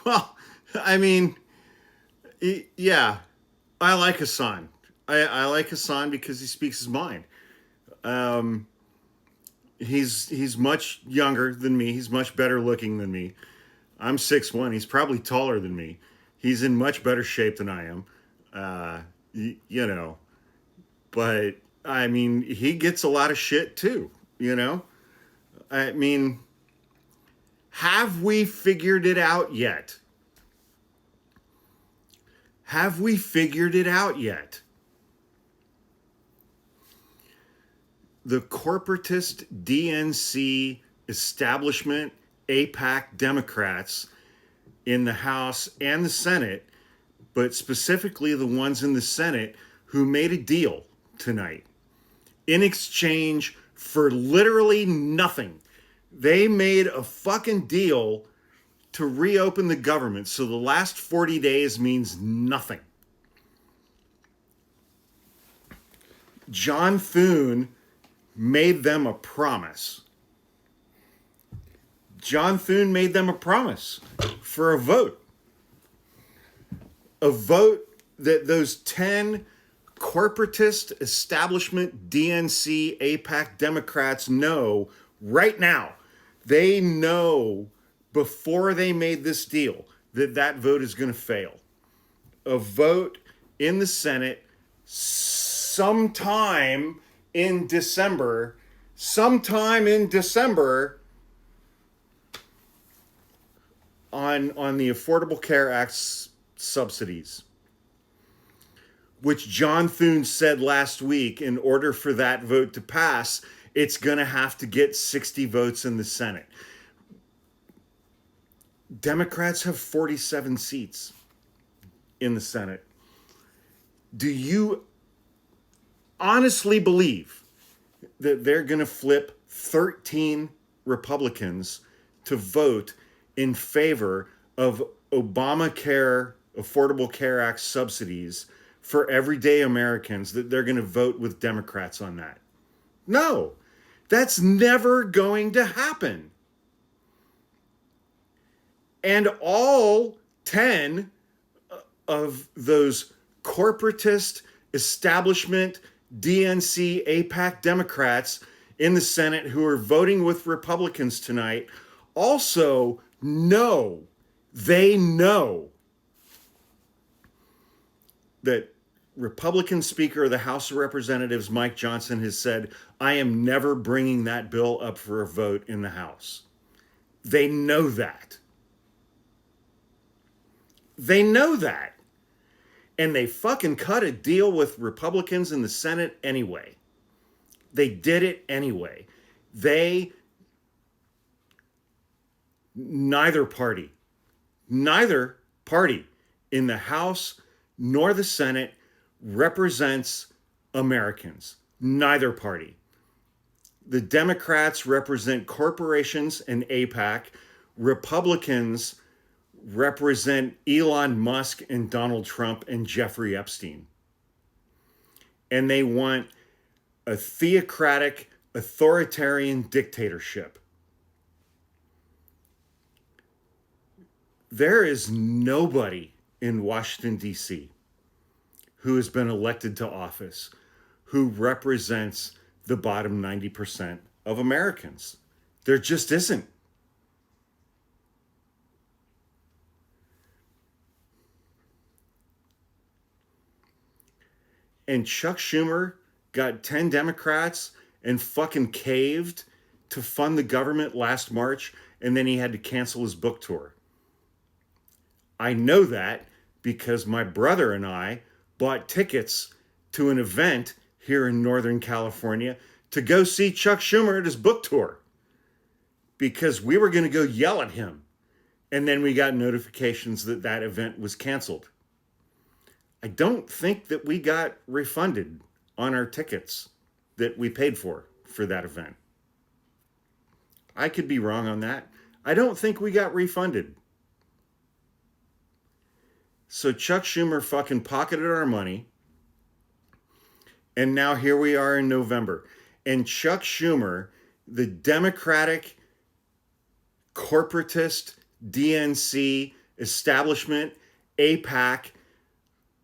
Well, I mean, yeah, I like Hasan. I like Hasan because he speaks his mind. Um, he's much younger than me. He's much better looking than me. I'm 6'1". He's probably taller than me. He's in much better shape than I am. Uh, you know, but I mean, he gets a lot of shit too. You know, I mean, have we figured it out yet? Have we figured it out yet? The corporatist DNC establishment APAC Democrats in the House and the Senate, but specifically the ones in the Senate who made a deal tonight in exchange for literally nothing. They made a fucking deal to reopen the government. So the last 40 days means nothing. John Thune made them a promise. John Thune made them a promise for a vote. A vote that those 10 corporatist establishment DNC APAC Democrats know right now. They know before they made this deal that that vote is going to fail. A vote in the Senate sometime in December on the Affordable Care Act's subsidies, which John Thune said last week in order for that vote to pass, it's going to have to get 60 votes in the Senate. Democrats have 47 seats in the Senate. Do you honestly believe that they're going to flip 13 Republicans to vote in favor of Obamacare, Affordable Care Act subsidies for everyday Americans, that they're going to vote with Democrats on that? No, that's never going to happen. And all 10 of those corporatist establishment DNC APAC Democrats in the Senate who are voting with Republicans tonight also know, they know that Republican Speaker of the House of Representatives Mike Johnson has said, I am never bringing that bill up for a vote in the House. They know that. They know that. And they fucking cut a deal with Republicans in the Senate anyway. They did it anyway. Neither party in the House nor the Senate represents Americans. Neither party. The Democrats represent corporations and APAC. Republicans represent Elon Musk and Donald Trump and Jeffrey Epstein. And they want a theocratic, authoritarian dictatorship. There is nobody in Washington, D.C. who has been elected to office who represents the bottom 90% of Americans. There just isn't. And Chuck Schumer got 10 Democrats and fucking caved to fund the government last March, and then he had to cancel his book tour. I know that because my brother and I bought tickets to an event here in Northern California to go see Chuck Schumer at his book tour because we were going to go yell at him. And then we got notifications that that event was canceled. I don't think that we got refunded on our tickets that we paid for that event. I could be wrong on that. I don't think we got refunded. So Chuck Schumer fucking pocketed our money. And now here we are in November. And Chuck Schumer, the Democratic corporatist, DNC, establishment, APAC,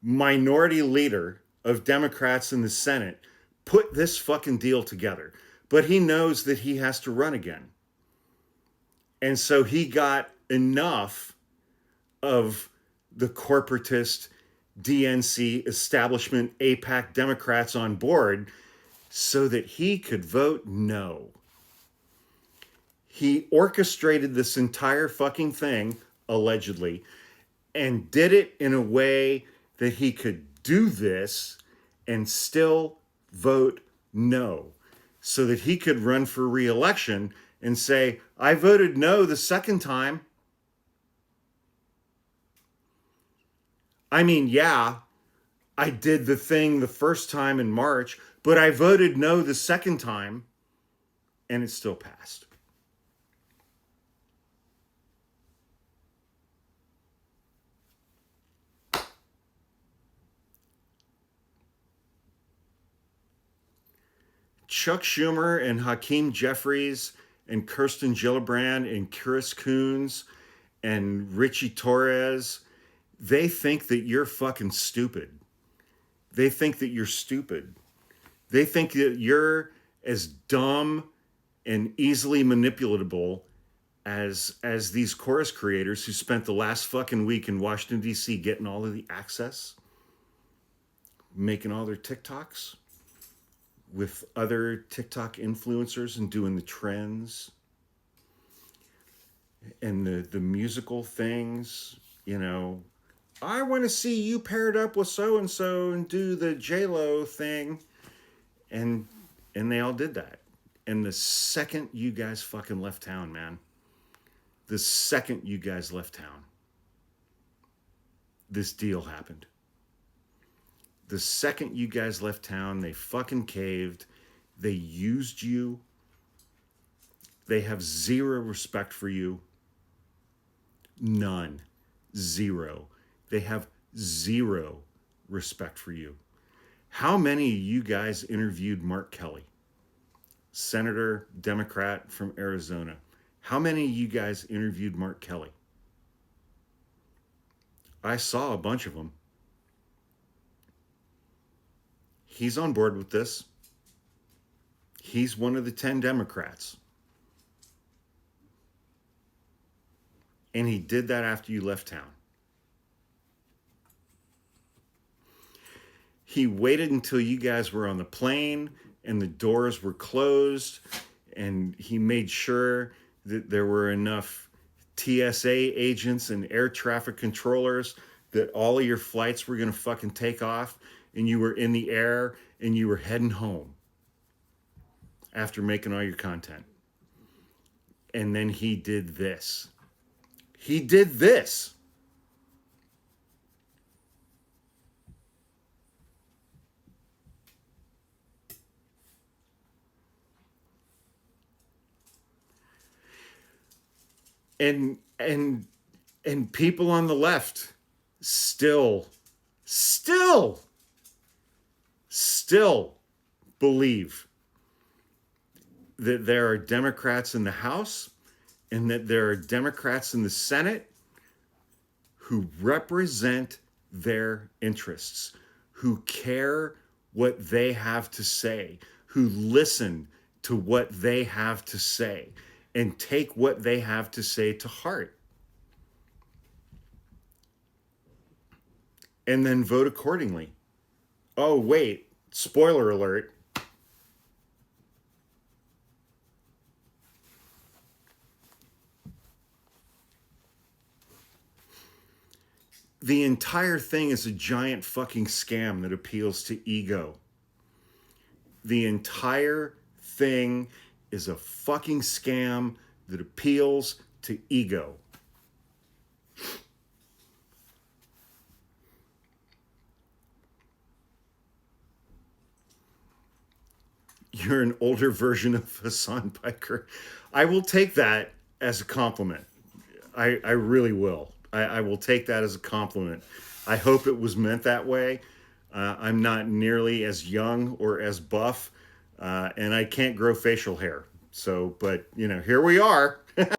minority leader of Democrats in the Senate put this fucking deal together. But he knows that he has to run again. And so he got enough of the corporatist, DNC, establishment, APAC Democrats on board so that he could vote no. He orchestrated this entire fucking thing, allegedly, and did it in a way that he could do this and still vote no, so that he could run for reelection and say, I voted no the second time. I mean, yeah, I did the thing the first time in March, but I voted no the second time, and it still passed. Chuck Schumer and Hakeem Jeffries and Kirsten Gillibrand and Chris Coons and Richie Torres, they think that you're fucking stupid. They think that you're stupid. They think that you're as dumb and easily manipulatable as these chorus creators who spent the last fucking week in Washington, D.C. getting all of the access, making all their TikToks with other TikTok influencers and doing the trends and the musical things, you know. I want to see you paired up with so-and-so and do the J-Lo thing. And they all did that. And the second you guys fucking left town, man, the second you guys left town, this deal happened. The second you guys left town, they fucking caved. They used you. They have zero respect for you. None. Zero. They have zero respect for you. How many of you guys interviewed Mark Kelly, Senator, Democrat from Arizona? How many of you guys interviewed Mark Kelly? I saw a bunch of them. He's on board with this. He's one of the 10 Democrats. And he did that after you left town. He waited until you guys were on the plane and the doors were closed, and he made sure that there were enough TSA agents and air traffic controllers that all of your flights were going to fucking take off, and you were in the air and you were heading home after making all your content. And then he did this. He did this. And people on the left still believe that there are Democrats in the House and that there are Democrats in the Senate who represent their interests, who care what they have to say, who listen to what they have to say and take what they have to say to heart. And then vote accordingly. Oh, wait, spoiler alert. The entire thing is a giant fucking scam that appeals to ego. The entire thing is a fucking scam that appeals to ego. You're an older version of Hasan Piker. I will take that as a compliment. I really will. I will take that as a compliment. I hope it was meant that way. I'm not nearly as young or as buff, and I can't grow facial hair. So, but, you know, here we are.